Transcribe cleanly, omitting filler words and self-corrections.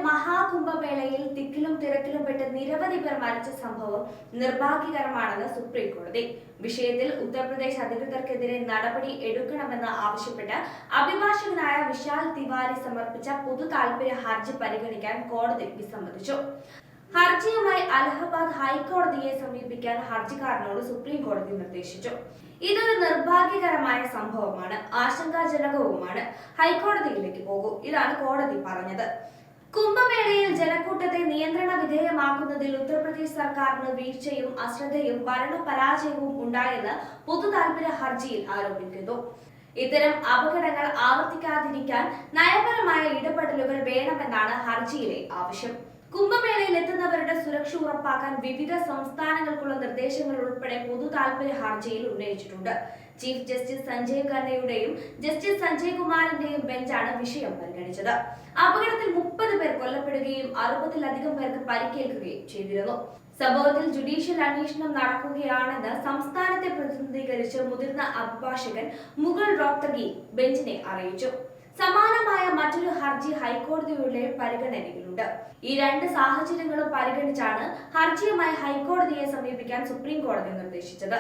മഹാകുംഭമേളയിൽ തിക്കിലും തിരക്കിലും പെട്ട് നിരവധി പേർ മരിച്ച സംഭവം നിർഭാഗ്യകരമാണെന്ന് സുപ്രീം കോടതി. വിഷയത്തിൽ ഉത്തർപ്രദേശ് അധികൃതർക്കെതിരെ നടപടി എടുക്കണമെന്ന് ആവശ്യപ്പെട്ട് അഭിഭാഷകനായ വിശാൽ തിവാരി സമർപ്പിച്ച പൊതു താൽപര്യ ഹർജി പരിഗണിക്കാൻ കോടതി വിസമ്മതിച്ചു. ഹർജിയുമായി അലഹബാദ് ഹൈക്കോടതിയെ സമീപിക്കാൻ ഹർജിക്കാരനോട് സുപ്രീം കോടതി നിർദ്ദേശിച്ചു. ഇതൊരു നിർഭാഗ്യകരമായ സംഭവമാണ്, ആശങ്കാജനകവുമാണ്. ഹൈക്കോടതിയിലേക്ക് പോകൂ, ഇതാണ് കോടതി പറഞ്ഞത്. കുംഭമേളയിൽ ജനക്കൂട്ടത്തെ നിയന്ത്രണ വിധേയമാക്കുന്നതിൽ ഉത്തർപ്രദേശ് സർക്കാരിന് വീഴ്ചയും അശ്രദ്ധയും ഭരണപരാജയവും ഉണ്ടായെന്ന് പൊതു താൽപര്യ ഹർജിയിൽ ആരോപിക്കുന്നു. ഇത്തരം അപകടങ്ങൾ ആവർത്തിക്കാതിരിക്കാൻ നയപരമായ ഇടപെടലുകൾ വേണമെന്നാണ് ഹർജിയിലെ ആവശ്യം. കുംഭമേളയിൽ എത്തുന്നവരുടെ സുരക്ഷ ഉറപ്പാക്കാൻ വിവിധ സംസ്ഥാനങ്ങൾക്കുള്ള നിർദ്ദേശങ്ങൾ ഉൾപ്പെടെ പൊതു താൽപര്യ ഹർജിയിൽ ഉന്നയിച്ചിട്ടുണ്ട്. ചീഫ് ജസ്റ്റിസ് സഞ്ജയ് ഖന്നയുടെയും ജസ്റ്റിസ് സഞ്ജയ് കുമാറിന്റെയും ബെഞ്ചാണ് വിഷയം പരിഗണിച്ചത്. അപകടത്തിൽ 30 പേർ കൊല്ലപ്പെടുകയും 60-ലധികം പേർക്ക് പരിക്കേൽക്കുകയും ചെയ്തിരുന്നു. സംഭവത്തിൽ ജുഡീഷ്യൽ അന്വേഷണം നടക്കുകയാണെന്ന് സംസ്ഥാനത്തെ പ്രതിനിധീകരിച്ച് മുതിർന്ന അഭിഭാഷകൻ മുകുൾ റോത്തഗി ബെഞ്ചിനെ അറിയിച്ചു. സമാനമായ മറ്റൊരു ഹർജി ഹൈക്കോടതിയുടെ പരിഗണനയിലുണ്ട്. ഈ രണ്ട് സാഹചര്യങ്ങളും പരിഗണിച്ചാണ് ഹർജിയുമായി ഹൈക്കോടതിയെ സമീപിക്കാൻ സുപ്രീം കോടതി നിർദ്ദേശിച്ചത്.